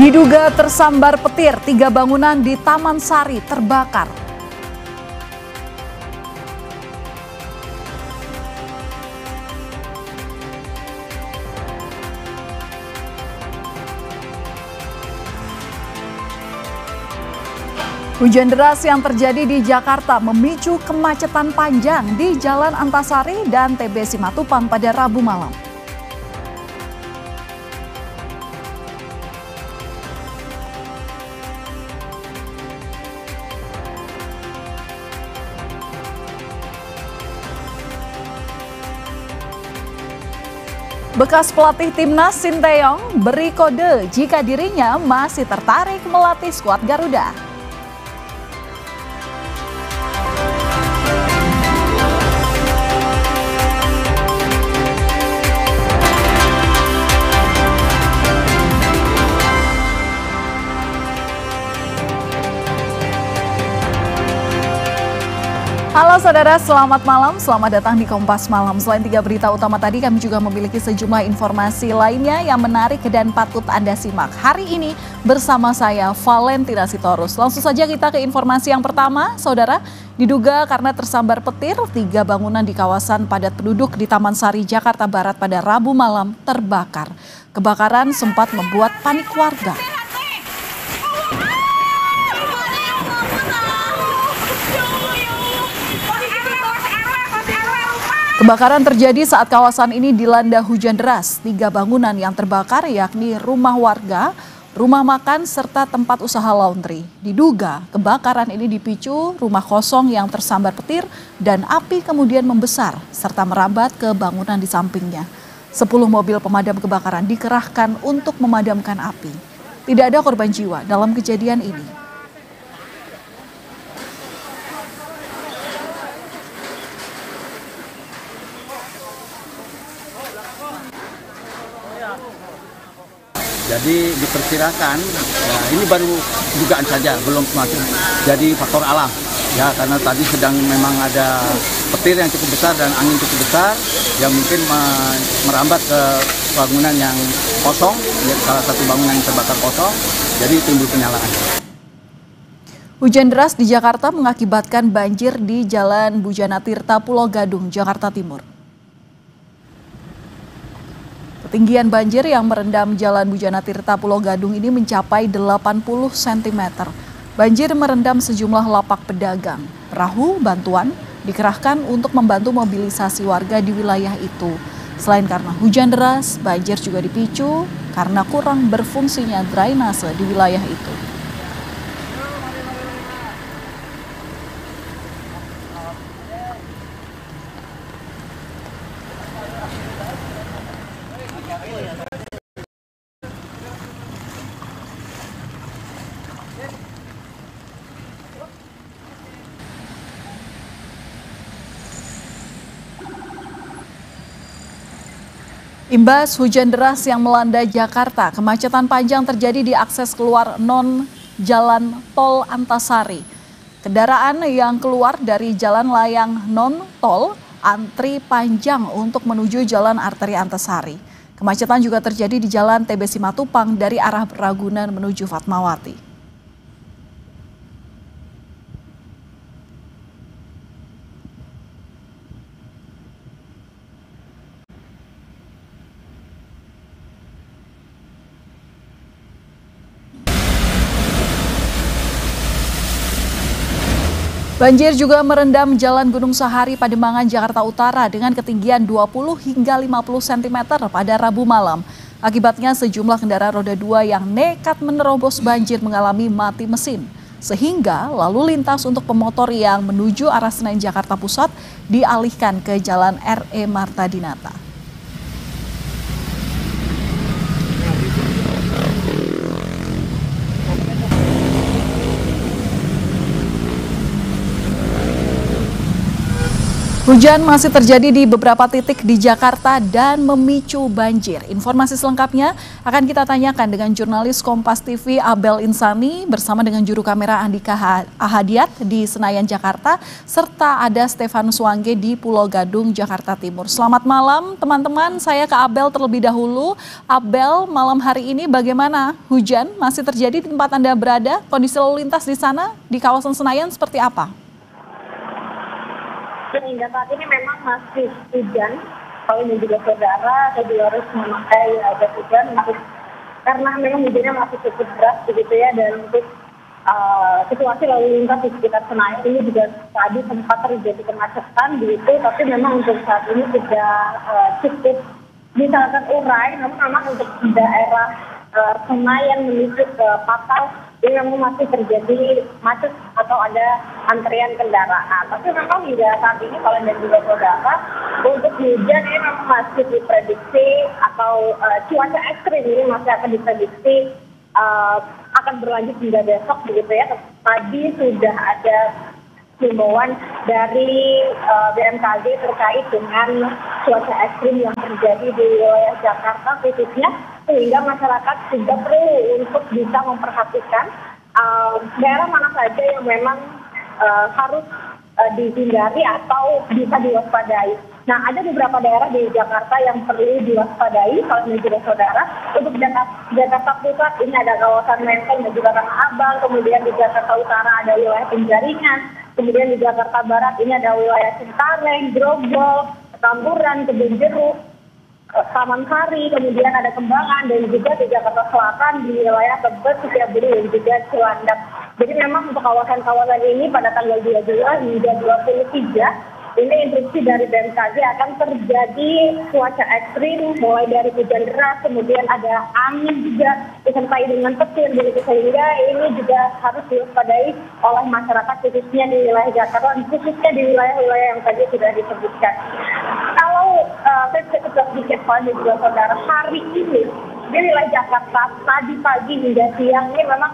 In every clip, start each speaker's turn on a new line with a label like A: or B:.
A: Diduga tersambar petir, 3 bangunan di Taman Sari terbakar. Hujan deras yang terjadi di Jakarta memicu kemacetan panjang di Jalan Antasari dan TB Simatupang pada Rabu malam. Bekas pelatih timnas Sinteyong beri kode jika dirinya masih tertarik melatih skuad Garuda. Halo saudara, selamat malam, selamat datang di Kompas Malam. Selain 3 berita utama tadi, kami juga memiliki sejumlah informasi lainnya yang menarik dan patut Anda simak. Hari ini bersama saya, Valentina Sitorus. Langsung saja kita ke informasi yang pertama, saudara. Diduga karena tersambar petir, 3 bangunan di kawasan padat penduduk di Taman Sari, Jakarta Barat pada Rabu malam terbakar. Kebakaran sempat membuat panik warga. Kebakaran terjadi saat kawasan ini dilanda hujan deras. 3 bangunan yang terbakar yakni rumah warga, rumah makan, serta tempat usaha laundry. Diduga kebakaran ini dipicu rumah kosong yang tersambar petir dan api kemudian membesar serta merambat ke bangunan di sampingnya. 10 mobil pemadam kebakaran dikerahkan untuk memadamkan api. Tidak ada korban jiwa dalam kejadian ini.
B: Jadi diperkirakan, ya ini baru dugaan saja, belum masuk jadi faktor alam. Ya karena tadi sedang memang ada petir yang cukup besar dan angin cukup besar yang mungkin merambat ke bangunan yang kosong, ya, salah satu bangunan yang terbakar kosong, jadi timbul penyalaan.
A: Hujan deras di Jakarta mengakibatkan banjir di Jalan Bujana Tirta, Pulau Gadung, Jakarta Timur. Ketinggian banjir yang merendam Jalan Bujana Tirta Pulau Gadung ini mencapai 80 cm. Banjir merendam sejumlah lapak pedagang. Perahu bantuan dikerahkan untuk membantu mobilisasi warga di wilayah itu. Selain karena hujan deras, banjir juga dipicu karena kurang berfungsinya drainase di wilayah itu. Imbas hujan deras yang melanda Jakarta, kemacetan panjang terjadi di akses keluar non Jalan Tol Antasari. Kendaraan yang keluar dari jalan layang non tol antri panjang untuk menuju Jalan Arteri Antasari. Kemacetan juga terjadi di Jalan TB Simatupang dari arah Ragunan menuju Fatmawati. Banjir juga merendam Jalan Gunung Sahari Pademangan, Jakarta Utara dengan ketinggian 20 hingga 50 cm pada Rabu malam. Akibatnya sejumlah kendaraan roda 2 yang nekat menerobos banjir mengalami mati mesin. Sehingga lalu lintas untuk pemotor yang menuju arah Senen Jakarta Pusat dialihkan ke Jalan RE Marta Dinata. Hujan masih terjadi di beberapa titik di Jakarta dan memicu banjir. Informasi selengkapnya akan kita tanyakan dengan jurnalis Kompas TV Abel Insani bersama dengan juru kamera Andika Ahadiat di Senayan, Jakarta, serta ada Stefanus Wangge di Pulau Gadung, Jakarta Timur. Selamat malam teman-teman, saya ke Abel terlebih dahulu. Abel, malam hari ini bagaimana? Hujan masih terjadi di tempat Anda berada? Kondisi lalu lintas di sana, di kawasan Senayan seperti apa?
C: Hingga saat ini memang masih hujan. Kalau ini juga saudara, saya juga harus memakai jas hujan karena memang hujannya masih cukup deras begitu ya, dan untuk situasi lalu lintas di sekitar Senayan ini juga tadi sempat terjadi kemacetan begitu, tapi memang untuk saat ini sudah cukup bisa terurai. Namun memang untuk daerah Senayan menuju ke Patal ini memang masih terjadi macet atau ada antrian kendaraan. Tapi memang hingga saat ini kalau dan juga saudara, untuk hujan ini memang masih diprediksi atau cuaca ekstrim ini masih akan diprediksi akan berlanjut hingga besok begitu ya. Tadi sudah ada himbauan dari BMKG terkait dengan cuaca ekstrim yang terjadi di wilayah Jakarta khususnya, sehingga masyarakat juga perlu untuk bisa memperhatikan daerah mana saja yang memang harus dihindari atau bisa diwaspadai. Nah, ada beberapa daerah di Jakarta yang perlu diwaspadai kalau menurut saudara. Untuk Jakarta Pusat ini ada kawasan Menteng dan juga Tanah Abang, kemudian di Jakarta Utara ada wilayah Penjaringan, kemudian di Jakarta Barat ini ada wilayah Cengkareng, Grogol, Tamburan, Kebonjeruk, Taman Sari, kemudian ada Kembangan, dan juga di Jakarta Selatan di wilayah Tebet, Setiabudi, dan juga Cilandak. Jadi memang untuk kawasan-kawasan ini pada tanggal 22 hingga 23 ini instruksi dari BMKG akan terjadi cuaca ekstrim, mulai dari hujan deras, kemudian ada angin juga disertai dengan petir, begitu, sehingga ini juga harus diwaspadai oleh masyarakat khususnya di wilayah Jakarta, khususnya di wilayah-wilayah yang tadi sudah disebutkan. Kalau saya bisa sedikit dan juga saudara, hari ini di wilayah Jakarta tadi pagi hingga siang ini memang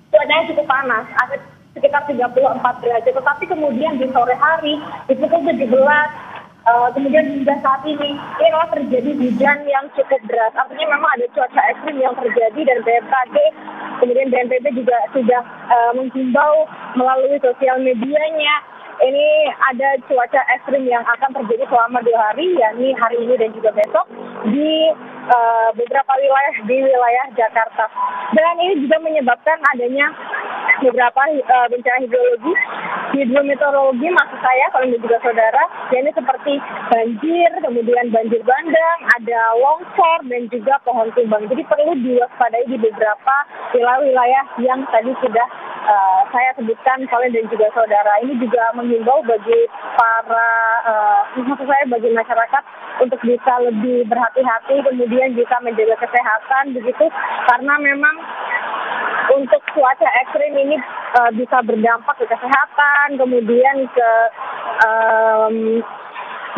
C: cuacanya cukup panas, ada sekitar 34 derajat, tetapi kemudian di sore hari di pukul 17 kemudian hingga saat ini telah terjadi hujan yang cukup deras. Artinya memang ada cuaca ekstrim yang terjadi, dan BMKG kemudian BNPB juga sudah menghimbau melalui sosial medianya ini ada cuaca ekstrim yang akan terjadi selama 2 hari, yakni hari ini dan juga besok di beberapa wilayah di wilayah Jakarta. Dan ini juga menyebabkan adanya beberapa bencana hidrometeorologi maksud saya kalau juga saudara, yakni seperti banjir, kemudian banjir bandang, ada longsor dan juga pohon tumbang. Jadi perlu diwaspadai di beberapa wilayah-wilayah yang tadi sudah saya sebutkan kalian dan juga saudara. Ini juga menghimbau bagi para maksud saya bagi masyarakat untuk bisa lebih berhati-hati, kemudian bisa menjaga kesehatan begitu, karena memang untuk cuaca ekstrim ini bisa berdampak ke kesehatan, kemudian ke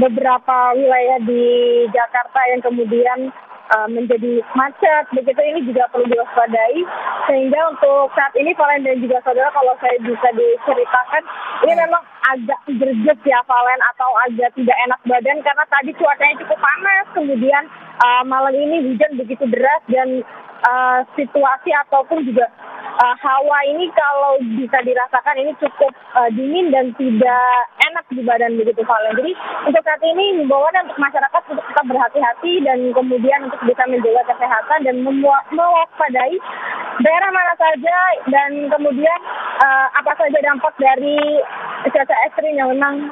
C: beberapa wilayah di Jakarta yang kemudian menjadi macet, begitu. Ini juga perlu diwaspadai, sehingga untuk saat ini Valen dan juga saudara, kalau saya bisa diceritakan, ini memang agak gerget ya Valen, atau agak tidak enak badan karena tadi cuacanya cukup panas, kemudian malam ini hujan begitu deras, dan situasi ataupun juga hawa ini kalau bisa dirasakan ini cukup dingin dan tidak enak di badan begitu Valen. Jadi untuk saat ini himbauan untuk masyarakat untuk tetap berhati-hati dan kemudian untuk bisa menjaga kesehatan dan mewaspadai daerah mana saja dan kemudian apa saja dampak dari cuaca ekstrim yang memang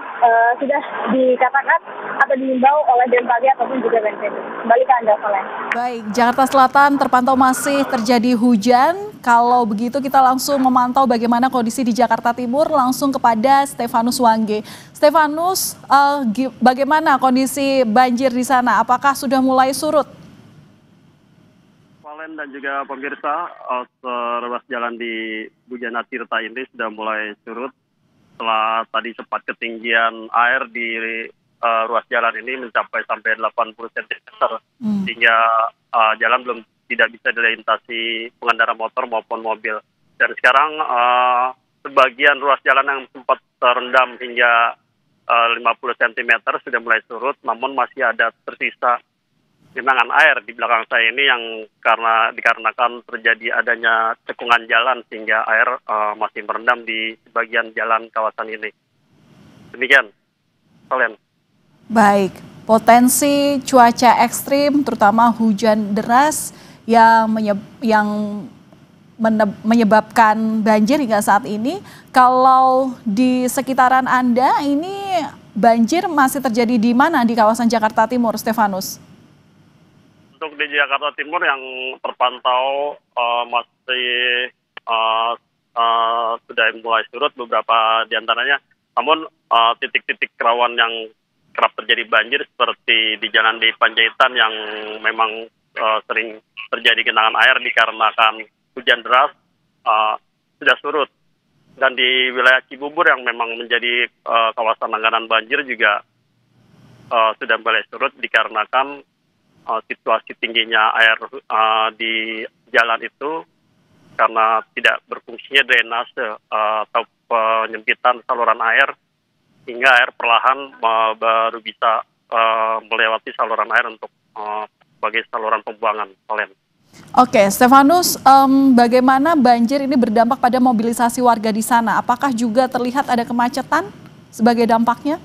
C: sudah dikatakan atau dihimbau oleh BMKG ataupun juga BNPB. Kembali ke Anda, Valen.
A: Baik, Jakarta Selatan terpantau masih terjadi hujan. Kalau begitu kita langsung memantau bagaimana kondisi di Jakarta Timur, langsung kepada Stefanus Wangge. Stefanus, bagaimana kondisi banjir di sana? Apakah sudah mulai surut?
D: Valen dan juga pemirsa, ruas jalan di Bujana Tirta ini sudah mulai surut setelah tadi sempat ketinggian air di ruas jalan ini mencapai sampai 80 cm sehingga jalan tidak bisa dilintasi pengendara motor maupun mobil. Dan sekarang sebagian ruas jalan yang sempat terendam hingga 50 cm sudah mulai surut, namun masih ada tersisa genangan air di belakang saya ini yang dikarenakan terjadi adanya cekungan jalan sehingga air masih merendam di sebagian jalan kawasan ini. Demikian, Valen.
A: Baik, potensi cuaca ekstrim terutama hujan deras yang menyebabkan banjir hingga saat ini. Kalau di sekitaran Anda ini banjir masih terjadi di mana di kawasan Jakarta Timur, Stefanus?
D: Untuk di Jakarta Timur yang terpantau masih sudah mulai surut beberapa diantaranya. Namun titik-titik rawan yang kerap terjadi banjir seperti di Jalan di Panjaitan yang memang sering terjadi genangan air dikarenakan hujan deras sudah surut. Dan di wilayah Cibubur yang memang menjadi kawasan langganan banjir juga sudah mulai surut dikarenakan situasi tingginya air di jalan itu karena tidak berfungsinya drainase atau penyempitan saluran air hingga air perlahan baru bisa melewati saluran air untuk sebagai saluran pembuangan.
A: Oke, Stefanus, bagaimana banjir ini berdampak pada mobilisasi warga di sana? Apakah juga terlihat ada kemacetan sebagai dampaknya?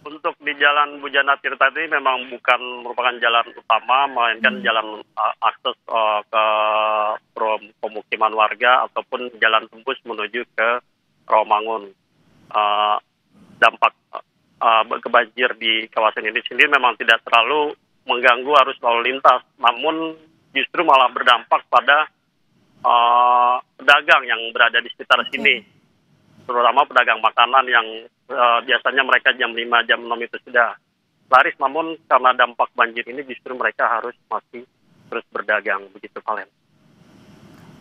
D: Untuk di Jalan Bujana Tirta ini memang bukan merupakan jalan utama, melainkan jalan akses ke pemukiman warga ataupun jalan tembus menuju ke Rawamangun. Dampak kebanjir di kawasan ini sendiri memang tidak terlalu mengganggu arus lalu lintas, namun justru malah berdampak pada pedagang yang berada di sekitar sini, terutama pedagang makanan yang biasanya mereka jam 5, jam 6 itu sudah laris, namun karena dampak banjir ini justru mereka harus masih terus berdagang, begitu Valen.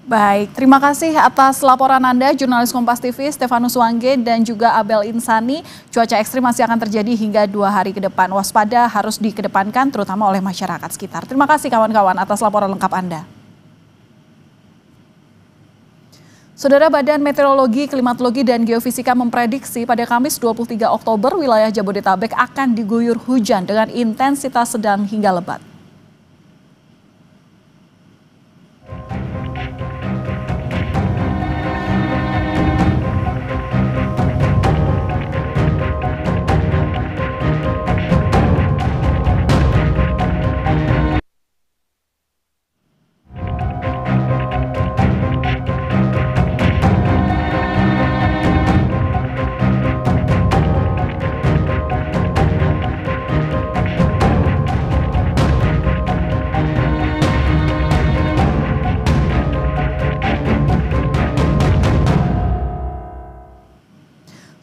A: Baik, terima kasih atas laporan Anda, jurnalis Kompas TV Stefanus Wangge dan juga Abel Insani. Cuaca ekstrim masih akan terjadi hingga 2 hari ke depan. Waspada harus dikedepankan terutama oleh masyarakat sekitar. Terima kasih kawan-kawan atas laporan lengkap Anda. Saudara, Badan Meteorologi, Klimatologi, dan Geofisika memprediksi pada Kamis 23 Oktober wilayah Jabodetabek akan diguyur hujan dengan intensitas sedang hingga lebat.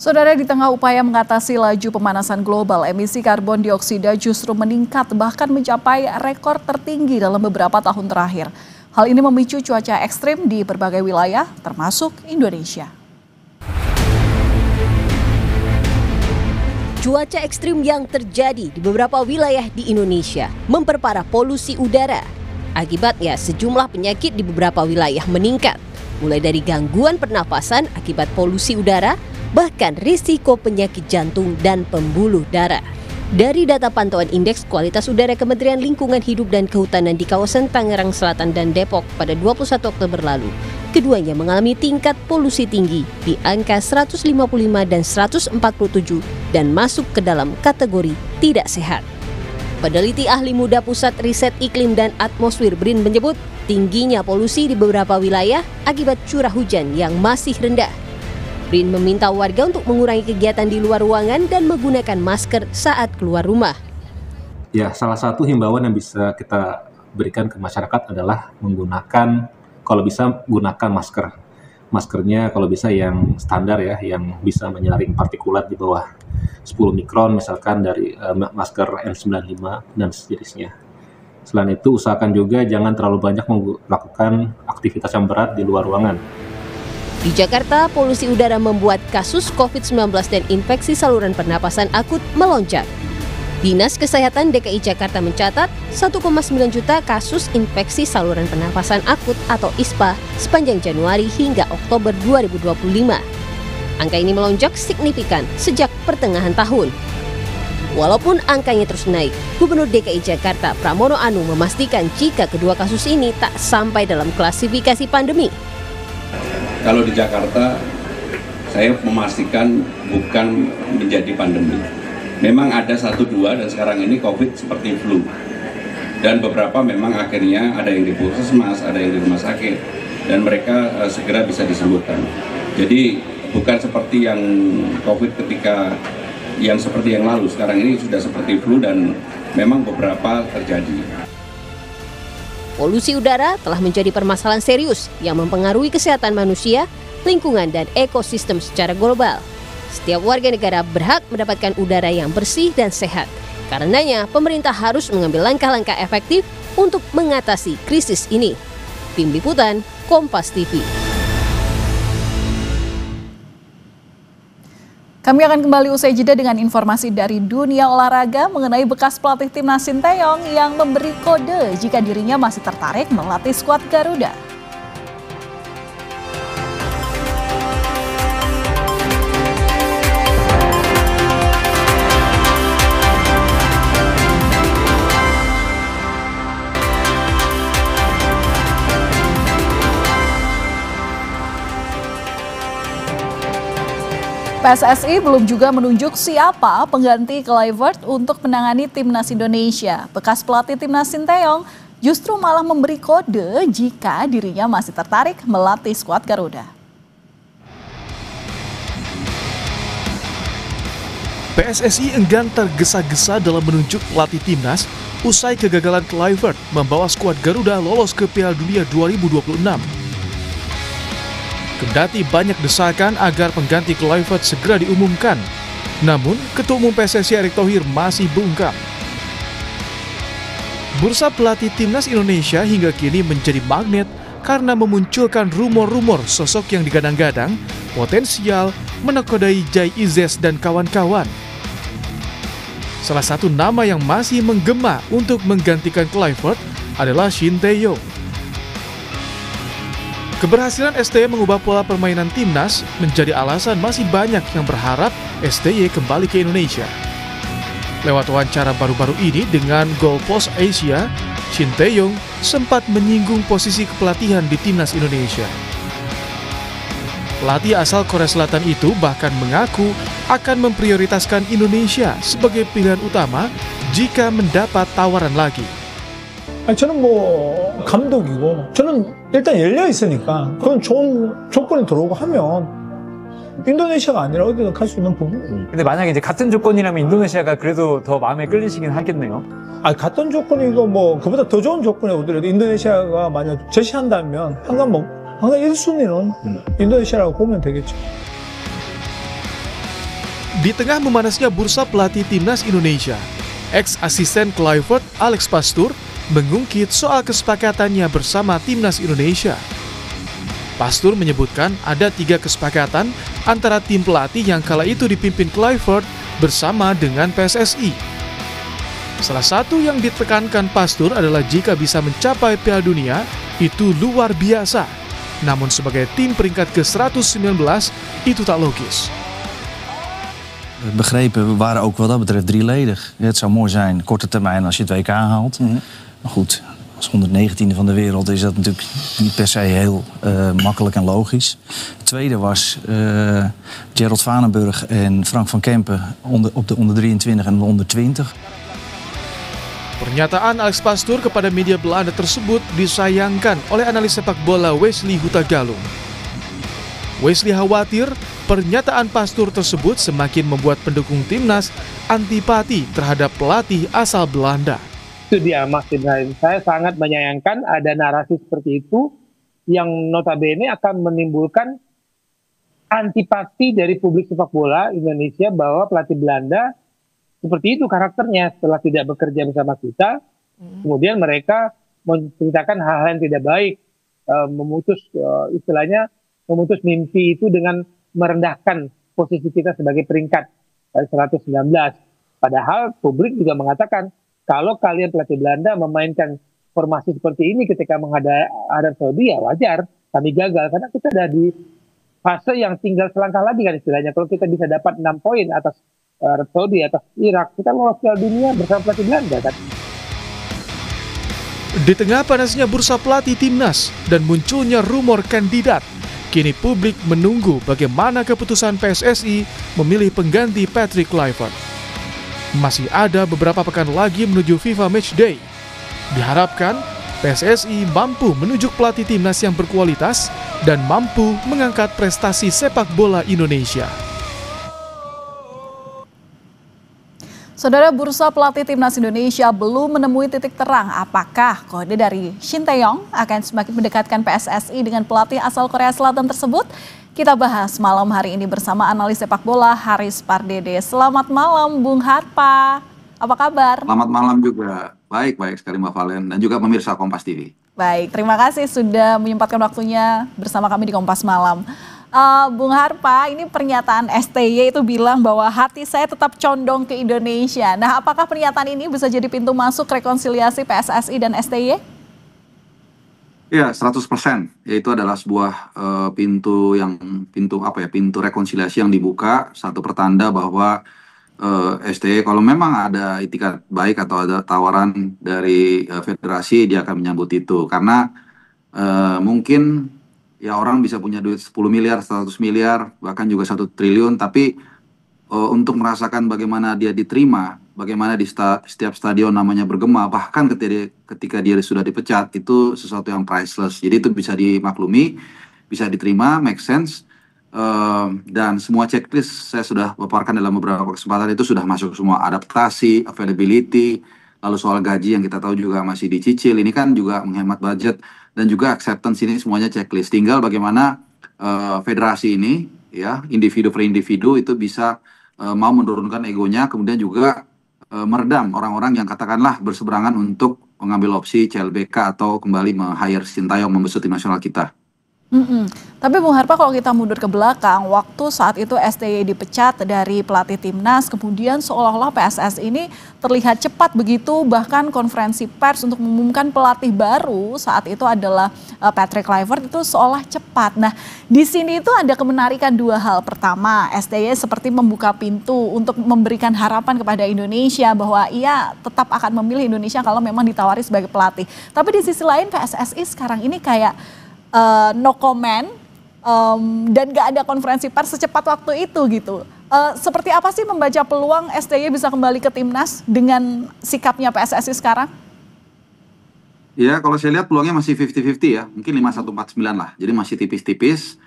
A: Saudara, di tengah upaya mengatasi laju pemanasan global, emisi karbon dioksida justru meningkat bahkan mencapai rekor tertinggi dalam beberapa tahun terakhir. Hal ini memicu cuaca ekstrim di berbagai wilayah, termasuk Indonesia.
E: Cuaca ekstrim yang terjadi di beberapa wilayah di Indonesia memperparah polusi udara. Akibatnya sejumlah penyakit di beberapa wilayah meningkat, mulai dari gangguan pernapasan akibat polusi udara, bahkan risiko penyakit jantung dan pembuluh darah. Dari data pantauan Indeks Kualitas Udara Kementerian Lingkungan Hidup dan Kehutanan di kawasan Tangerang Selatan dan Depok pada 21 Oktober lalu, keduanya mengalami tingkat polusi tinggi di angka 155 dan 147 dan masuk ke dalam kategori tidak sehat. Peneliti ahli muda Pusat Riset Iklim dan Atmosfer BRIN menyebut tingginya polusi di beberapa wilayah akibat curah hujan yang masih rendah. BRIN meminta warga untuk mengurangi kegiatan di luar ruangan dan menggunakan masker saat keluar rumah.
F: Ya, salah satu himbauan yang bisa kita berikan ke masyarakat adalah menggunakan, kalau bisa gunakan masker. Maskernya kalau bisa yang standar ya, yang bisa menyaring partikulat di bawah 10 mikron misalkan dari masker N95 dan sejenisnya. Selain itu, usahakan juga jangan terlalu banyak melakukan aktivitas yang berat di luar ruangan.
E: Di Jakarta, polusi udara membuat kasus COVID-19 dan infeksi saluran pernapasan akut melonjak. Dinas Kesehatan DKI Jakarta mencatat 1,9 juta kasus infeksi saluran pernapasan akut atau ISPA sepanjang Januari hingga Oktober 2025. Angka ini melonjak signifikan sejak pertengahan tahun. Walaupun angkanya terus naik, Gubernur DKI Jakarta Pramono Anung memastikan jika kedua kasus ini tak sampai dalam klasifikasi pandemi.
G: Kalau di Jakarta, saya memastikan bukan menjadi pandemi. Memang ada 1-2 dan sekarang ini COVID seperti flu. Dan beberapa memang akhirnya ada yang di puskesmas, ada yang di rumah sakit, dan mereka segera bisa disembuhkan. Jadi bukan seperti yang COVID ketika yang seperti yang lalu, sekarang ini sudah seperti flu dan memang beberapa terjadi.
E: Polusi udara telah menjadi permasalahan serius yang mempengaruhi kesehatan manusia, lingkungan, dan ekosistem secara global. Setiap warga negara berhak mendapatkan udara yang bersih dan sehat. Karenanya, pemerintah harus mengambil langkah-langkah efektif untuk mengatasi krisis ini. Tim Liputan, Kompas TV.
A: Kami akan kembali usai jeda dengan informasi dari dunia olahraga mengenai bekas pelatih timnas Sinteyong yang memberi kode jika dirinya masih tertarik melatih skuad Garuda. PSSI belum juga menunjuk siapa pengganti Kluivert untuk menangani timnas Indonesia. Bekas pelatih timnas Sinteyong justru malah memberi kode jika dirinya masih tertarik melatih skuad Garuda.
H: PSSI enggan tergesa-gesa dalam menunjuk pelatih timnas usai kegagalan Kluivert membawa skuad Garuda lolos ke Piala Dunia 2026. Kendati banyak desakan agar pengganti Kluivert segera diumumkan, namun Ketua Umum PSSI Erick Thohir masih bungkam. Bursa pelatih timnas Indonesia hingga kini menjadi magnet karena memunculkan rumor-rumor sosok yang digadang-gadang potensial menakodai Jai Izes dan kawan-kawan. Salah satu nama yang masih menggema untuk menggantikan Kluivert adalah Shin Tae-yong. Keberhasilan STY mengubah pola permainan timnas menjadi alasan masih banyak yang berharap STY kembali ke Indonesia. Lewat wawancara baru-baru ini dengan Goalpost Asia, Shin Tae-yong sempat menyinggung posisi kepelatihan di timnas Indonesia. Pelatih asal Korea Selatan itu bahkan mengaku akan memprioritaskan Indonesia sebagai pilihan utama jika mendapat tawaran lagi.
I: 저는 뭐 감독이고 저는 일단 열려 있으니까 그건 좋은 조건이 들어오고 하면 인도네시아가 아니라 어디든 갈 수 있는 부분.
J: 근데 만약에 이제 같은 조건이라면 인도네시아가 그래도 더 마음에 끌리시긴 하겠네요.
I: 같은 조건이고 뭐 그보다 더 좋은 조건에 오더라도 인도네시아가 만약 제시한다면 항상 1순위는 인도네시아라고 보면 되겠죠.
H: Di tengah memanasnya bursa pelatih timnas Indonesia, ex-asisten Kluivert Alex Pastoor mengungkit soal kesepakatannya bersama timnas Indonesia. Pastoor menyebutkan ada 3 kesepakatan antara tim pelatih yang kala itu dipimpin Kluivert bersama dengan PSSI. Salah satu yang ditekankan Pastoor adalah jika bisa mencapai Piala Dunia itu luar biasa. Namun sebagai tim peringkat ke-119 itu tak logis.
K: Begrepen waren ook wat dat betreft drieledig. Het zou mooi zijn, korte termijn, als je het WK haalt. Maar goed, als 119e van de wereld is dat natuurlijk niet per se heel makkelijk en logisch. Het tweede was Gerald Vanenburg en Frank van Kempen op de onder 23 en de onder 20.
H: Pernyataan Alex Pastoor kepada media Belanda tersebut disayangkan oleh analis sepak bola Wesley Hutagalung. Wesley khawatir pernyataan Pastoor tersebut semakin membuat pendukung timnas antipati terhadap pelatih asal Belanda.
L: Itu dia Mas Ibrahim, saya sangat menyayangkan ada narasi seperti itu yang notabene akan menimbulkan antipati dari publik sepak bola Indonesia bahwa pelatih Belanda seperti itu karakternya setelah tidak bekerja bersama kita, kemudian mereka menceritakan hal-hal yang tidak baik, istilahnya memutus mimpi itu dengan merendahkan posisi kita sebagai peringkat 119. Padahal publik juga mengatakan kalau kalian pelatih Belanda memainkan formasi seperti ini ketika menghadap Arab Saudi ya wajar kami gagal karena kita ada di fase yang tinggal selangkah lagi kan istilahnya. Kalau kita bisa dapat 6 poin atas Arab Saudi, atas Irak, kita lolos Piala Dunia bersama pelatih Belanda kan.
H: Di tengah panasnya bursa pelatih timnas dan munculnya rumor kandidat, kini publik menunggu bagaimana keputusan PSSI memilih pengganti Patrick Kluivert. Masih ada beberapa pekan lagi menuju FIFA Matchday. Diharapkan PSSI mampu menunjuk pelatih timnas yang berkualitas dan mampu mengangkat prestasi sepak bola Indonesia.
A: Saudara, bursa pelatih timnas Indonesia belum menemui titik terang apakah kode dari Shin Tae-yong akan semakin mendekatkan PSSI dengan pelatih asal Korea Selatan tersebut. Kita bahas malam hari ini bersama analis sepak bola Haris Pardede. Selamat malam Bung Harpa, apa kabar?
M: Selamat malam juga, baik sekali Mbak Valen dan juga pemirsa Kompas TV.
A: Baik, terima kasih sudah menyempatkan waktunya bersama kami di Kompas Malam. Bung Harpa, ini pernyataan STY itu bilang bahwa hati saya tetap condong ke Indonesia. Nah, apakah pernyataan ini bisa jadi pintu masuk rekonsiliasi PSSI dan STY?
M: Ya, 100%. Yaitu adalah sebuah pintu rekonsiliasi yang dibuka. Satu pertanda bahwa STY kalau memang ada itikat baik atau ada tawaran dari federasi, dia akan menyambut itu. Karena mungkin ya orang bisa punya duit 10 miliar, 100 miliar, bahkan juga 1 triliun, tapi untuk merasakan bagaimana dia diterima, bagaimana di setiap stadion namanya bergema, bahkan ketika dia sudah dipecat, itu sesuatu yang priceless. Jadi itu bisa dimaklumi, bisa diterima, make sense, dan semua checklist saya sudah paparkan dalam beberapa kesempatan itu sudah masuk semua, adaptasi, availability, lalu soal gaji yang kita tahu juga masih dicicil, ini kan juga menghemat budget, dan juga acceptance, ini semuanya checklist. Tinggal bagaimana federasi ini, ya individu per individu itu bisa mau menurunkan egonya, kemudian juga meredam orang-orang yang katakanlah berseberangan untuk mengambil opsi CLBK atau kembali meng-hire Shin Tae-yong membesut tim nasional kita.
A: Tapi Bung Harpa, kalau kita mundur ke belakang, waktu saat itu STY dipecat dari pelatih timnas, kemudian seolah-olah PSS ini terlihat cepat begitu, bahkan konferensi pers untuk mengumumkan pelatih baru saat itu adalah Patrick Kluivert itu seolah cepat. Nah, di sini itu ada kemenarikan dua hal. Pertama, STY seperti membuka pintu untuk memberikan harapan kepada Indonesia bahwa ia tetap akan memilih Indonesia kalau memang ditawari sebagai pelatih. Tapi di sisi lain PSSI sekarang ini kayak no comment dan gak ada konferensi pers secepat waktu itu gitu. Seperti apa sih membaca peluang STY bisa kembali ke timnas dengan sikapnya PSSI sekarang?
M: Ya, kalau saya lihat peluangnya masih 50-50 ya, mungkin 51-49 lah, jadi masih tipis-tipis.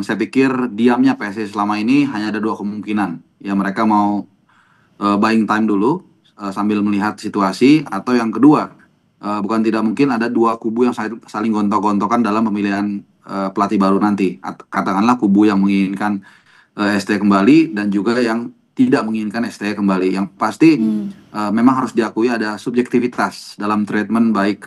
M: Saya pikir diamnya PSSI selama ini hanya ada dua kemungkinan. Ya, mereka mau buying time dulu sambil melihat situasi, atau yang kedua, bukan tidak mungkin ada dua kubu yang saling gontok-gontokan dalam pemilihan pelatih baru nanti. Katakanlah kubu yang menginginkan STY kembali dan juga yang tidak menginginkan STY kembali. Yang pasti memang harus diakui ada subjektivitas dalam treatment baik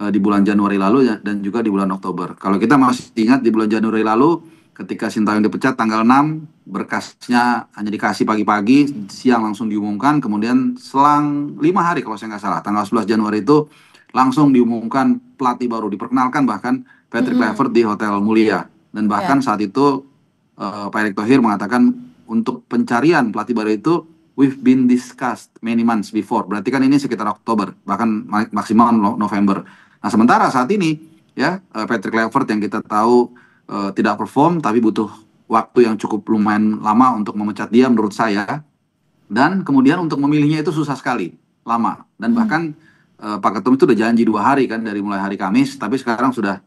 M: di bulan Januari lalu dan juga di bulan Oktober. Kalau kita masih ingat di bulan Januari lalu ketika Shin Tae-yong dipecat tanggal 6, berkasnya hanya dikasih pagi-pagi, siang langsung diumumkan, kemudian selang 5 hari kalau saya nggak salah, tanggal 11 Januari itu langsung diumumkan pelatih baru, diperkenalkan bahkan Patrick Kluivert di Hotel Mulia. Dan bahkan saat itu Pak Erick Thohir mengatakan untuk pencarian pelatih baru itu, we've been discussed many months before, berarti kan ini sekitar Oktober, bahkan maksimal November. Nah sementara saat ini, ya Patrick Kluivert yang kita tahu tidak perform, tapi butuh waktu yang cukup lumayan lama untuk memecat dia menurut saya. Dan kemudian untuk memilihnya itu susah sekali, lama. Dan bahkan Pak Ketum itu udah janji 2 hari kan, dari mulai hari Kamis, tapi sekarang sudah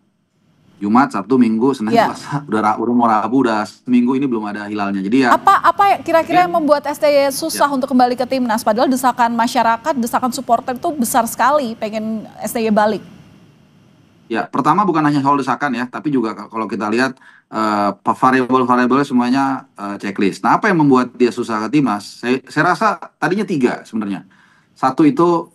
M: Jumat, Sabtu, Minggu, Senin, Selasa, udah mau Rabu, udah seminggu ini belum ada hilalnya. Jadi ya.
A: Apa kira-kira yang membuat STY susah untuk kembali ke timnas? Padahal desakan masyarakat, desakan supporter itu besar sekali, pengen STY balik.
M: Ya, pertama bukan hanya soal desakan ya, tapi juga kalau kita lihat variabel-variabelnya semuanya checklist. Nah, apa yang membuat dia susah ke timnas? Saya rasa tadinya 3 sebenarnya. Satu itu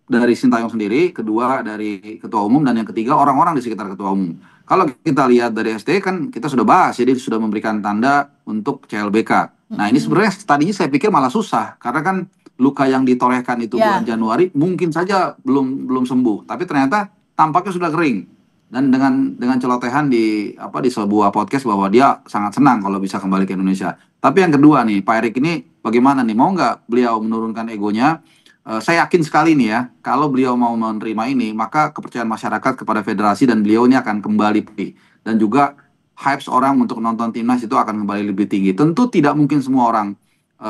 M: dari Shin Tae-yong sendiri, kedua dari ketua umum, dan yang ketiga orang-orang di sekitar ketua umum. Kalau kita lihat dari STY kan kita sudah bahas, jadi sudah memberikan tanda untuk CLBK. Nah, ini sebenarnya tadinya saya pikir malah susah, karena kan luka yang ditorehkan itu bulan Januari mungkin saja belum sembuh, tapi ternyata tampaknya sudah kering. dan dengan celotehan di sebuah podcast bahwa dia sangat senang kalau bisa kembali ke Indonesia. Tapi yang kedua nih, Pak Erick ini bagaimana nih, mau nggak beliau menurunkan egonya? Saya yakin sekali nih ya, kalau beliau mau menerima ini, maka kepercayaan masyarakat kepada federasi dan beliau ini akan kembali pulih. Dan juga hype orang untuk nonton timnas itu akan kembali lebih tinggi. Tentu tidak mungkin semua orang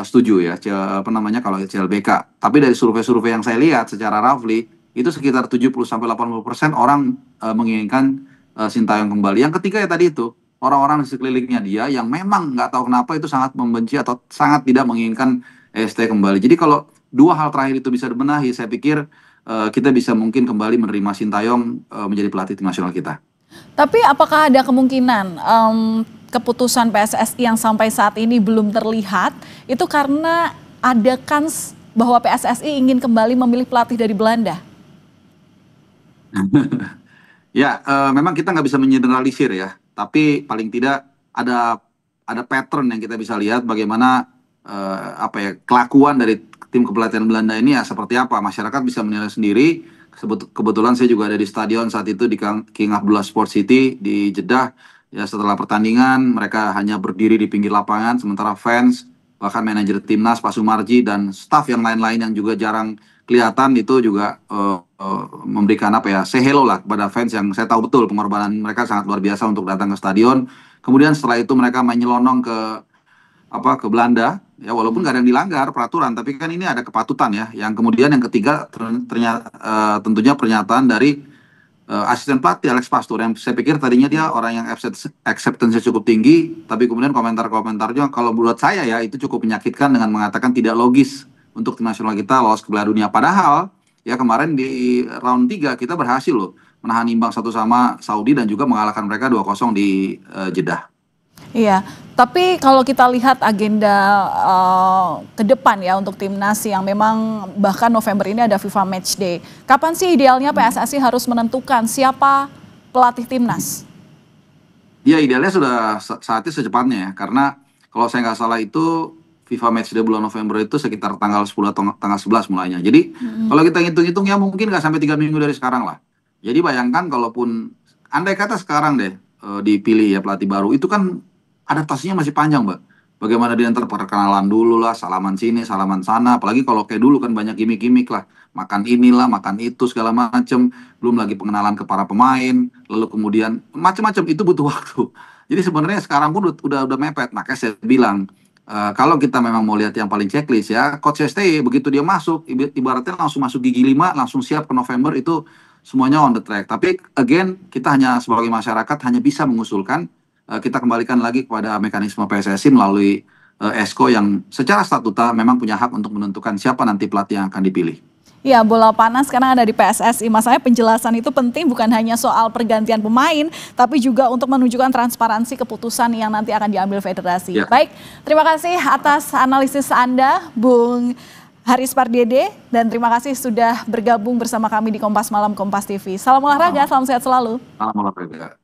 M: setuju ya, kalau CLBK. Tapi dari survei-survei yang saya lihat secara roughly, itu sekitar 70-80% orang menginginkan Sintayong kembali. Yang ketiga ya tadi itu, orang-orang di sekelilingnya dia yang memang nggak tahu kenapa itu sangat membenci atau sangat tidak menginginkan ST kembali. Jadi kalau dua hal terakhir itu bisa dibenahi, saya pikir kita bisa mungkin kembali menerima Sintayong menjadi pelatih tim nasional kita.
A: Tapi apakah ada kemungkinan keputusan PSSI yang sampai saat ini belum terlihat itu karena ada kans bahwa PSSI ingin kembali memilih pelatih dari Belanda?
M: Ya, memang kita nggak bisa mengeneralisir ya, tapi paling tidak ada pattern yang kita bisa lihat bagaimana kelakuan dari tim kepelatihan Belanda ini ya seperti apa. Masyarakat bisa menilai sendiri. Kebetulan saya juga ada di stadion saat itu di King Abdullah Sport City di Jeddah. Ya, setelah pertandingan mereka hanya berdiri di pinggir lapangan, sementara fans, bahkan manajer timnas Pak Sumarji dan staf yang lain-lain yang juga jarang kelihatan itu juga memberikan say hello lah kepada fans yang saya tahu betul pengorbanan mereka sangat luar biasa untuk datang ke stadion. Kemudian setelah itu mereka menyelonong ke Belanda ya, walaupun nggak ada yang dilanggar peraturan, tapi kan ini ada kepatutan ya. Yang kemudian yang ketiga ternyata tentunya pernyataan dari asisten pelatih Alex Pastur yang saya pikir tadinya dia orang yang acceptance-nya cukup tinggi, tapi kemudian komentar-komentarnya kalau menurut saya ya itu cukup menyakitkan dengan mengatakan tidak logis untuk tim nasional kita lolos ke Piala Dunia. Padahal ya kemarin di round 3 kita berhasil loh menahan imbang 1 sama Saudi dan juga mengalahkan mereka 2-0 di Jeddah.
A: Iya, tapi kalau kita lihat agenda ke depan ya untuk timnas yang memang bahkan November ini ada FIFA Matchday. Kapan sih idealnya PSSI harus menentukan siapa pelatih timnas?
M: Ya idealnya sudah saatnya secepatnya ya, karena kalau saya nggak salah itu FIFA Matchday bulan November itu sekitar tanggal 10 atau tanggal 11 mulainya. Jadi kalau kita hitung-hitung ya mungkin nggak sampai 3 minggu dari sekarang lah. Jadi bayangkan kalaupun andai kata sekarang deh dipilih ya pelatih baru, itu kan adaptasinya masih panjang, Mbak. Bagaimana dia ntar perkenalan dulu lah, salaman sini, salaman sana. Apalagi kalau kayak dulu kan banyak gimmick-gimmick lah. Makan inilah, makan itu, segala macam. Belum lagi pengenalan ke para pemain. Lalu kemudian macam-macam itu butuh waktu. Jadi sebenarnya sekarang pun udah mepet. Makanya saya bilang, kalau kita memang mau lihat yang paling checklist ya, Coach STY begitu dia masuk, ibaratnya langsung masuk gigi 5, langsung siap ke November itu semuanya on the track. Tapi again, kita hanya sebagai masyarakat hanya bisa mengusulkan, kita kembalikan lagi kepada mekanisme PSSI melalui ESCO yang secara statuta memang punya hak untuk menentukan siapa nanti pelatih yang akan dipilih.
A: Ya, bola panas karena ada di PSSI. Masanya penjelasan itu penting bukan hanya soal pergantian pemain, tapi juga untuk menunjukkan transparansi keputusan yang nanti akan diambil federasi. Ya. Baik, terima kasih atas analisis Anda, Bung Haris Pardede, dan terima kasih sudah bergabung bersama kami di Kompas Malam Kompas TV. Salam olahraga, salam sehat selalu.
M: Salam olahraga.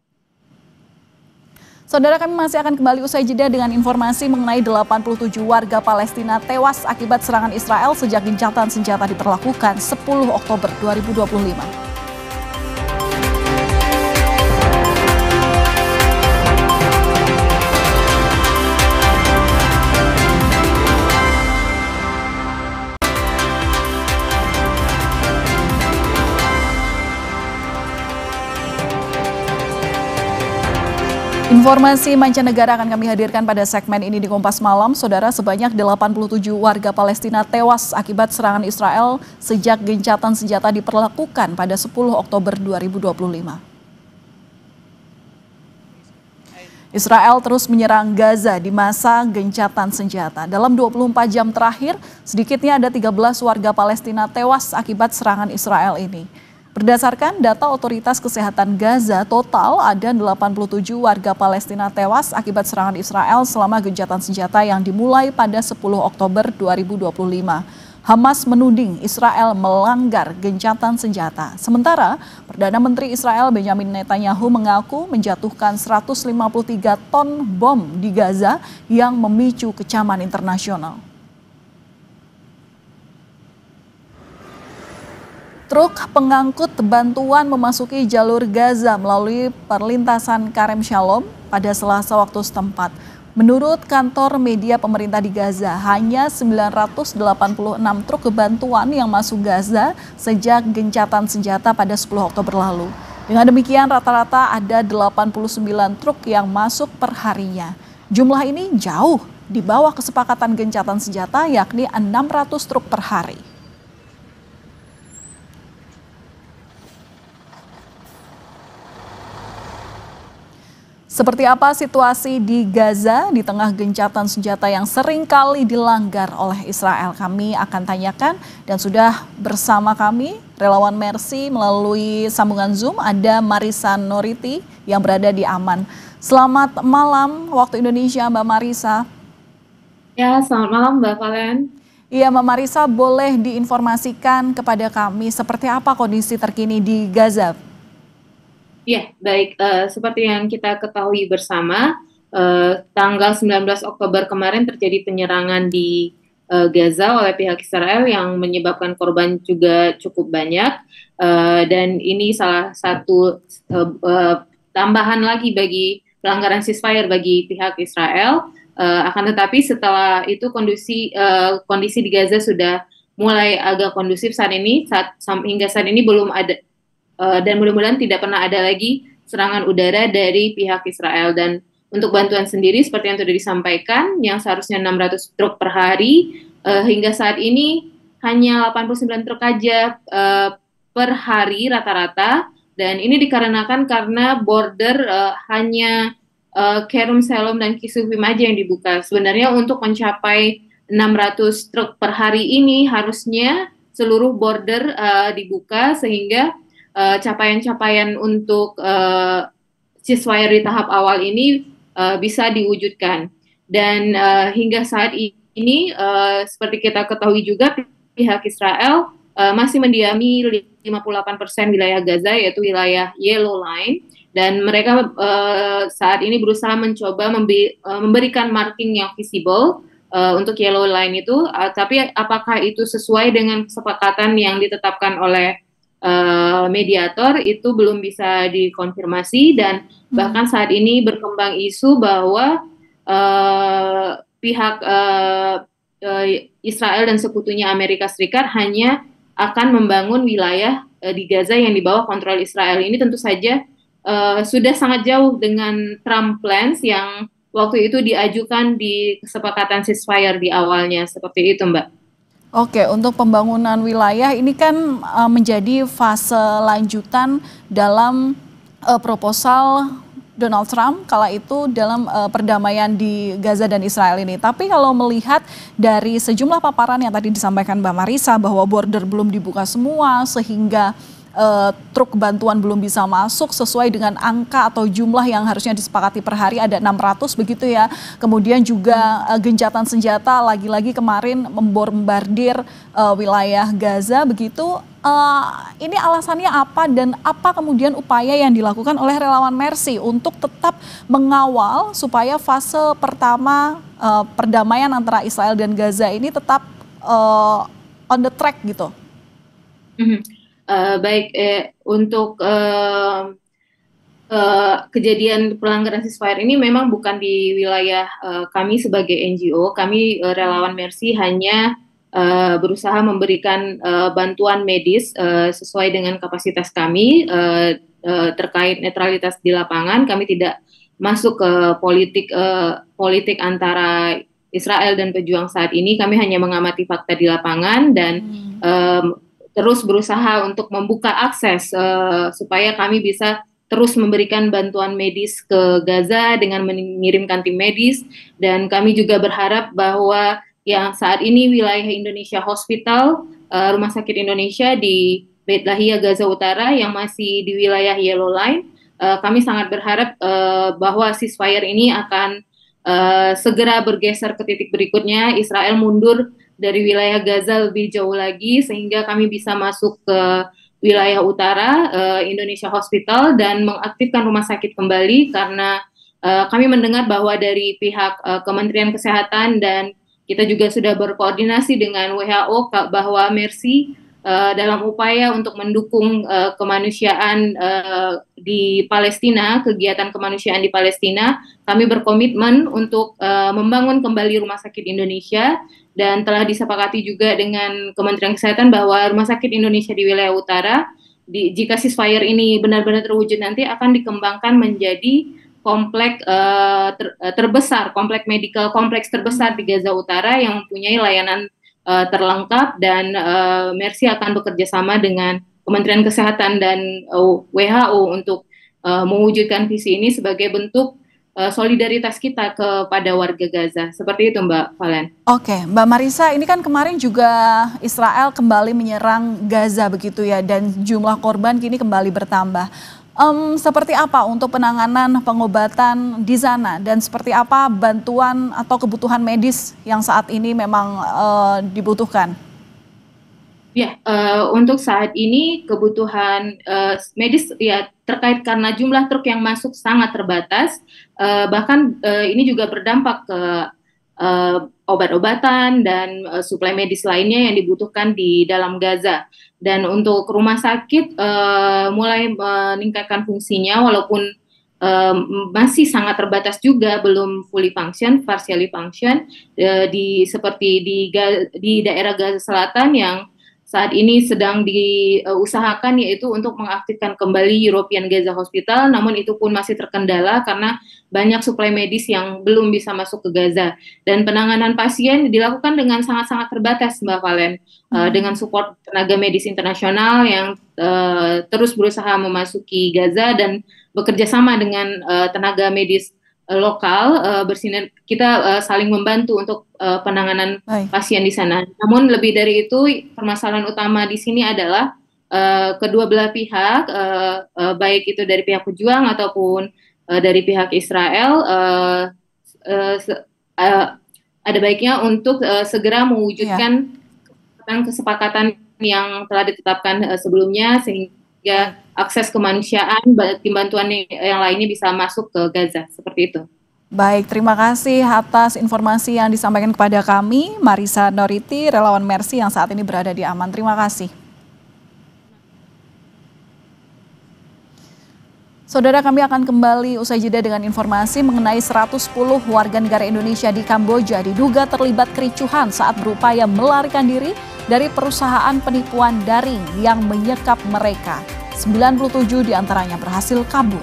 A: Saudara, kami masih akan kembali usai jeda dengan informasi mengenai 87 warga Palestina tewas akibat serangan Israel sejak gencatan senjata diberlakukan 10 Oktober 2025. Informasi mancanegara akan kami hadirkan pada segmen ini di Kompas Malam. Saudara, sebanyak 87 warga Palestina tewas akibat serangan Israel sejak gencatan senjata diperlakukan pada 10 Oktober 2025. Israel terus menyerang Gaza di masa gencatan senjata. Dalam 24 jam terakhir, sedikitnya ada 13 warga Palestina tewas akibat serangan Israel ini. Berdasarkan data Otoritas Kesehatan Gaza, total ada 87 warga Palestina tewas akibat serangan Israel selama gencatan senjata yang dimulai pada 10 Oktober 2025. Hamas menuding Israel melanggar gencatan senjata. Sementara, Perdana Menteri Israel Benjamin Netanyahu mengaku menjatuhkan 153 ton bom di Gaza yang memicu kecaman internasional. Truk pengangkut bantuan memasuki jalur Gaza melalui perlintasan Karem Shalom pada Selasa waktu setempat. Menurut kantor media pemerintah di Gaza, hanya 986 truk bantuan yang masuk Gaza sejak gencatan senjata pada 10 Oktober lalu. Dengan demikian, rata-rata ada 89 truk yang masuk per harinya. Jumlah ini jauh di bawah kesepakatan gencatan senjata, yakni 600 truk per hari. Seperti apa situasi di Gaza di tengah gencatan senjata yang sering kali dilanggar oleh Israel? Kami akan tanyakan dan sudah bersama kami relawan Mercy melalui sambungan Zoom ada Marisa Noriti yang berada di Amman. Selamat malam waktu Indonesia Mbak Marisa.
N: Ya, selamat malam Mbak Valen.
A: Iya Mbak Marisa, boleh diinformasikan kepada kami seperti apa kondisi terkini di Gaza?
N: Ya, baik. Seperti yang kita ketahui bersama, tanggal 19 Oktober kemarin terjadi penyerangan di Gaza oleh pihak Israel yang menyebabkan korban juga cukup banyak. Dan ini salah satu tambahan lagi bagi pelanggaran ceasefire bagi pihak Israel. Akan tetapi setelah itu kondisi di Gaza sudah mulai agak kondusif saat ini. Hingga saat ini belum ada dan mudah-mudahan tidak pernah ada lagi serangan udara dari pihak Israel. Dan untuk bantuan sendiri seperti yang sudah disampaikan, yang seharusnya 600 truk per hari, hingga saat ini hanya 89 truk aja per hari rata-rata. Dan ini dikarenakan karena border hanya Kerem Shalom dan Kisufim aja yang dibuka. Sebenarnya untuk mencapai 600 truk per hari ini harusnya seluruh border dibuka sehingga capaian-capaian untuk ceasefire di tahap awal ini bisa diwujudkan. Dan hingga saat ini seperti kita ketahui juga pihak Israel masih mendiami 58% wilayah Gaza, yaitu wilayah Yellow Line, dan mereka saat ini berusaha mencoba memberikan marking yang visible untuk Yellow Line itu, tapi apakah itu sesuai dengan kesepakatan yang ditetapkan oleh mediator itu belum bisa dikonfirmasi. Dan bahkan saat ini berkembang isu bahwa pihak Israel dan sekutunya Amerika Serikat hanya akan membangun wilayah di Gaza yang di bawah kontrol Israel. Ini tentu saja sudah sangat jauh dengan Trump plans yang waktu itu diajukan di kesepakatan ceasefire di awalnya, seperti itu Mbak.
A: Oke, untuk pembangunan wilayah ini kan menjadi fase lanjutan dalam proposal Donald Trump kala itu dalam perdamaian di Gaza dan Israel ini. Tapi kalau melihat dari sejumlah paparan yang tadi disampaikan Mbak Marisa bahwa border belum dibuka semua sehingga truk bantuan belum bisa masuk sesuai dengan angka atau jumlah yang harusnya disepakati per hari ada 600 begitu ya. Kemudian juga gencatan senjata lagi-lagi kemarin membombardir wilayah Gaza begitu. Ini alasannya apa dan apa kemudian upaya yang dilakukan oleh relawan Mercy untuk tetap mengawal supaya fase pertama perdamaian antara Israel dan Gaza ini tetap on the track gitu?
N: Baik, untuk kejadian pelanggaran ceasefire ini memang bukan di wilayah kami sebagai NGO. Kami relawan Mercy hanya berusaha memberikan bantuan medis sesuai dengan kapasitas kami terkait netralitas di lapangan. Kami tidak masuk ke politik antara Israel dan pejuang saat ini. Kami hanya mengamati fakta di lapangan dan terus berusaha untuk membuka akses supaya kami bisa terus memberikan bantuan medis ke Gaza dengan mengirimkan tim medis. Dan kami juga berharap bahwa yang saat ini wilayah Indonesia Hospital, Rumah Sakit Indonesia di Beit Lahia Gaza Utara yang masih di wilayah Yellow Line, kami sangat berharap bahwa ceasefire ini akan segera bergeser ke titik berikutnya, Israel mundur dari wilayah Gaza lebih jauh lagi sehingga kami bisa masuk ke wilayah utara Indonesia Hospital dan mengaktifkan rumah sakit kembali, karena kami mendengar bahwa dari pihak Kementerian Kesehatan dan kita juga sudah berkoordinasi dengan WHO bahwa Mercy dalam upaya untuk mendukung kemanusiaan di Palestina, kegiatan kemanusiaan di Palestina, kami berkomitmen untuk membangun kembali Rumah Sakit Indonesia, dan telah disepakati juga dengan Kementerian Kesehatan bahwa Rumah Sakit Indonesia di wilayah utara, jika ceasefire ini benar-benar terwujud nanti akan dikembangkan menjadi kompleks terbesar, kompleks medical kompleks terbesar di Gaza Utara yang mempunyai layanan terlengkap, dan Mercy akan bekerja sama dengan Kementerian Kesehatan dan WHO untuk mewujudkan visi ini sebagai bentuk solidaritas kita kepada warga Gaza. Seperti itu, Mbak Valen.
A: Oke, Mbak Marisa, ini kan kemarin juga Israel kembali menyerang Gaza begitu ya, dan jumlah korban kini kembali bertambah. Seperti apa untuk penanganan pengobatan di sana, dan seperti apa bantuan atau kebutuhan medis yang saat ini memang dibutuhkan?
N: Ya, untuk saat ini kebutuhan medis ya terkait karena jumlah truk yang masuk sangat terbatas, bahkan ini juga berdampak ke obat-obatan dan suplai medis lainnya yang dibutuhkan di dalam Gaza. Dan untuk rumah sakit mulai meningkatkan fungsinya, walaupun masih sangat terbatas juga, belum fully function, partially function, seperti di daerah Gaza Selatan yang saat ini sedang diusahakan, yaitu untuk mengaktifkan kembali European Gaza Hospital, namun itu pun masih terkendala karena banyak suplai medis yang belum bisa masuk ke Gaza. Dan penanganan pasien dilakukan dengan sangat-sangat terbatas, Mbak Valen, dengan support tenaga medis internasional yang terus berusaha memasuki Gaza dan bekerja sama dengan tenaga medis lokal, kita saling membantu untuk penanganan pasien di sana. Namun lebih dari itu, permasalahan utama di sini adalah kedua belah pihak, baik itu dari pihak pejuang ataupun dari pihak Israel, ada baiknya untuk segera mewujudkan kesepakatan yang telah ditetapkan sebelumnya, sehingga akses kemanusiaan, bantuan yang lainnya bisa masuk ke Gaza, seperti itu.
A: Baik, terima kasih atas informasi yang disampaikan kepada kami, Marisa Noriti, relawan Mercy yang saat ini berada di Amman. Terima kasih. Saudara, kami akan kembali usai jeda dengan informasi mengenai 110 warga negara Indonesia di Kamboja diduga terlibat kericuhan saat berupaya melarikan diri dari perusahaan penipuan daring yang menyekap mereka. 97 diantaranya berhasil kabur.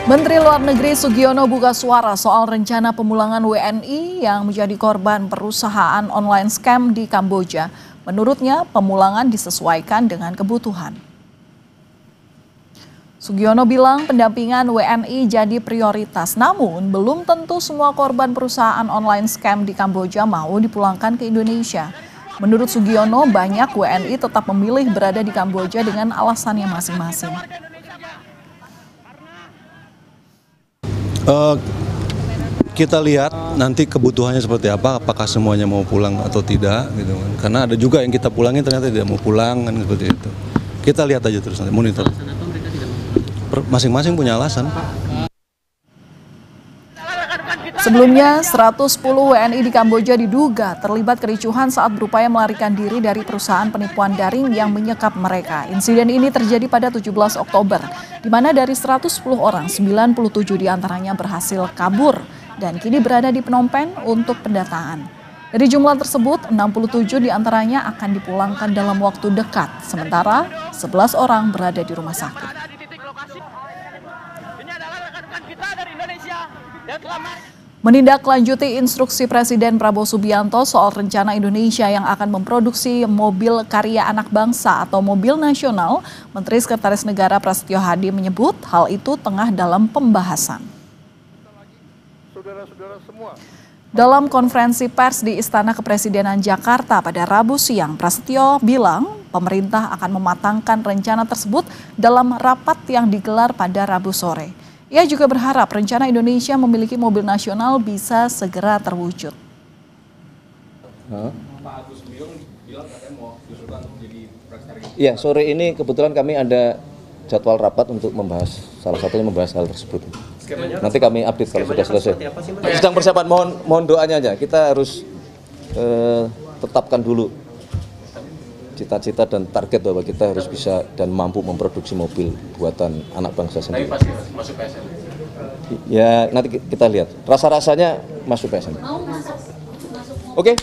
A: Menteri Luar Negeri Sugiono buka suara soal rencana pemulangan WNI yang menjadi korban perusahaan online scam di Kamboja. Menurutnya, pemulangan disesuaikan dengan kebutuhan. Sugiono bilang pendampingan WNI jadi prioritas, namun belum tentu semua korban perusahaan online scam di Kamboja mau dipulangkan ke Indonesia. Menurut Sugiono, banyak WNI tetap memilih berada di Kamboja dengan alasannya masing-masing.
O: Kita lihat nanti kebutuhannya seperti apa, apakah semuanya mau pulang atau tidak, gitu kan. Karena ada juga yang kita pulangin ternyata tidak mau pulang, kan seperti itu. Kita lihat aja terus nanti, monitor. Masing-masing punya alasan.
A: Sebelumnya, 110 WNI di Kamboja diduga terlibat kericuhan saat berupaya melarikan diri dari perusahaan penipuan daring yang menyekap mereka. Insiden ini terjadi pada 17 Oktober, di mana dari 110 orang, 97 diantaranya berhasil kabur dan kini berada di Phnom Penh untuk pendataan. Dari jumlah tersebut, 67 diantaranya akan dipulangkan dalam waktu dekat, sementara 11 orang berada di rumah sakit. Menindaklanjuti instruksi Presiden Prabowo Subianto soal rencana Indonesia yang akan memproduksi mobil karya anak bangsa atau mobil nasional, Menteri Sekretaris Negara Prasetyo Hadi menyebut hal itu tengah dalam pembahasan. Dalam konferensi pers di Istana Kepresidenan Jakarta pada Rabu siang, Prasetyo bilang pemerintah akan mematangkan rencana tersebut dalam rapat yang digelar pada Rabu sore. Ia juga berharap rencana Indonesia memiliki mobil nasional bisa segera terwujud.
P: Pak Agus Biong bilang Iya, sore ini kebetulan kami ada jadwal rapat untuk membahas, salah satunya membahas hal tersebut. Nanti kami update kalau sudah selesai. Sedang persiapan, mohon doanya aja. Kita harus tetapkan dulu cita-cita dan target bahwa kita harus bisa dan mampu memproduksi mobil buatan anak bangsa sendiri.
F: Tapi pasti masuk PSM.
P: Ya, nanti kita lihat. Rasa-rasanya masuk PSM. Oke.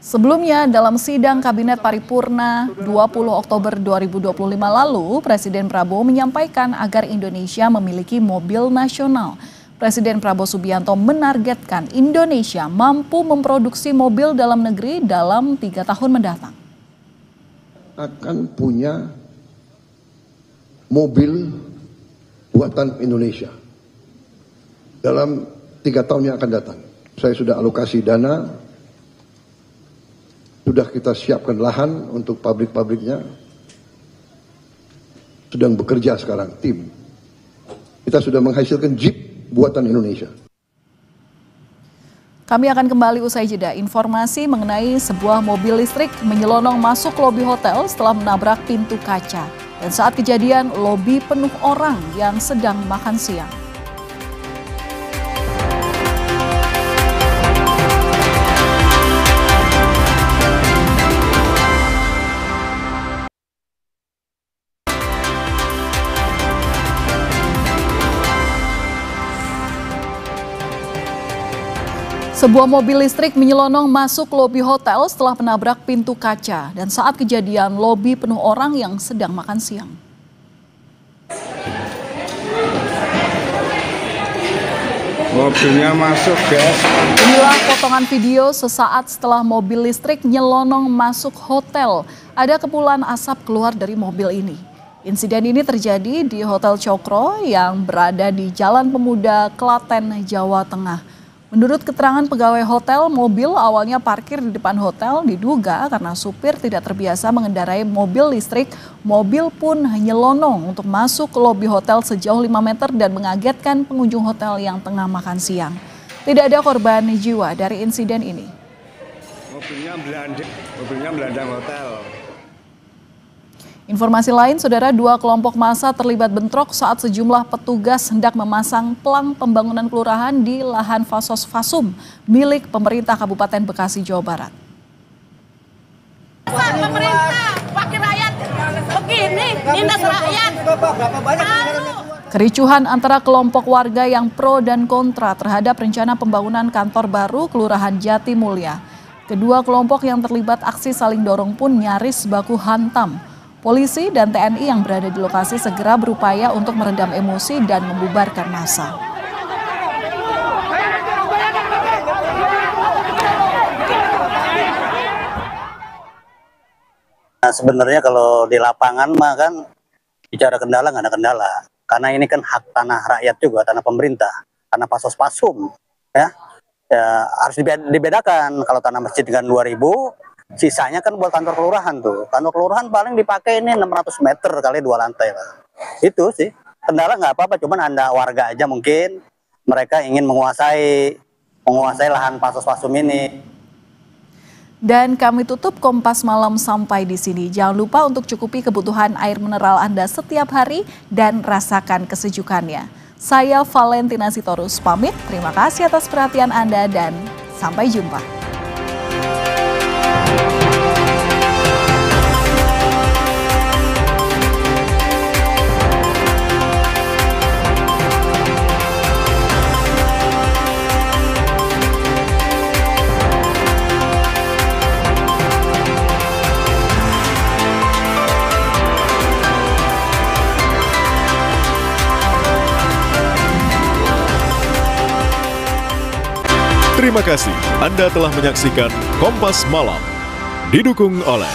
A: Sebelumnya, dalam sidang Kabinet Paripurna 20 Oktober 2025 lalu, Presiden Prabowo menyampaikan agar Indonesia memiliki mobil nasional. Presiden Prabowo Subianto menargetkan Indonesia mampu memproduksi mobil dalam negeri dalam 3 tahun mendatang.
Q: Akan punya mobil buatan Indonesia dalam 3 tahun yang akan datang. Saya sudah alokasi dana. Sudah kita siapkan lahan untuk pabrik-pabriknya. Sedang bekerja sekarang, tim. Kita sudah menghasilkan Jeep buatan Indonesia.
A: Kami akan kembali usai jeda. Informasi mengenai sebuah mobil listrik menyelonong masuk lobi hotel setelah menabrak pintu kaca. Dan saat kejadian, lobi penuh orang yang sedang makan siang. Sebuah mobil listrik menyelonong masuk lobi hotel setelah menabrak pintu kaca. Dan saat kejadian, lobi penuh orang yang sedang makan siang.
R: Mobilnya masuk, guys.
A: Inilah potongan video sesaat setelah mobil listrik nyelonong masuk hotel. Ada kepulan asap keluar dari mobil ini. Insiden ini terjadi di Hotel Cokro yang berada di Jalan Pemuda, Klaten, Jawa Tengah. Menurut keterangan pegawai hotel, mobil awalnya parkir di depan hotel diduga karena supir tidak terbiasa mengendarai mobil listrik. Mobil pun nyelonong untuk masuk ke lobi hotel sejauh 5 meter dan mengagetkan pengunjung hotel yang tengah makan siang. Tidak ada korban jiwa dari insiden ini.
R: Mobilnya belandang hotel.
A: Informasi lain, saudara, 2 kelompok massa terlibat bentrok saat sejumlah petugas hendak memasang pelang pembangunan kelurahan di lahan Fasos Fasum milik pemerintah Kabupaten Bekasi, Jawa Barat.
S: Pemerintah, wakil rakyat begini, nindas rakyat.
A: Kericuhan antara kelompok warga yang pro dan kontra terhadap rencana pembangunan kantor baru Kelurahan Jati Mulia. Kedua kelompok yang terlibat aksi saling dorong pun nyaris baku hantam. Polisi dan TNI yang berada di lokasi segera berupaya untuk meredam emosi dan membubarkan massa.
T: Nah, sebenarnya kalau di lapangan mah kan bicara kendala nggak ada kendala. Karena ini kan hak tanah rakyat juga, tanah pemerintah, tanah Fasos Fasum. Ya harus dibedakan. Kalau tanah masjid dengan 2.000, sisanya kan buat kantor kelurahan tuh. Kantor kelurahan paling dipakai ini 600 meter kali 2 lantai lah. Itu sih. Kendala nggak apa-apa, cuman Anda warga aja mungkin mereka ingin menguasai lahan Fasos Fasum ini.
A: Dan kami tutup Kompas Malam sampai di sini. Jangan lupa untuk cukupi kebutuhan air mineral Anda setiap hari dan rasakan kesejukannya. Saya Valentina Sitorus pamit. Terima kasih atas perhatian Anda dan sampai jumpa.
U: Terima kasih Anda telah menyaksikan Kompas Malam. Didukung oleh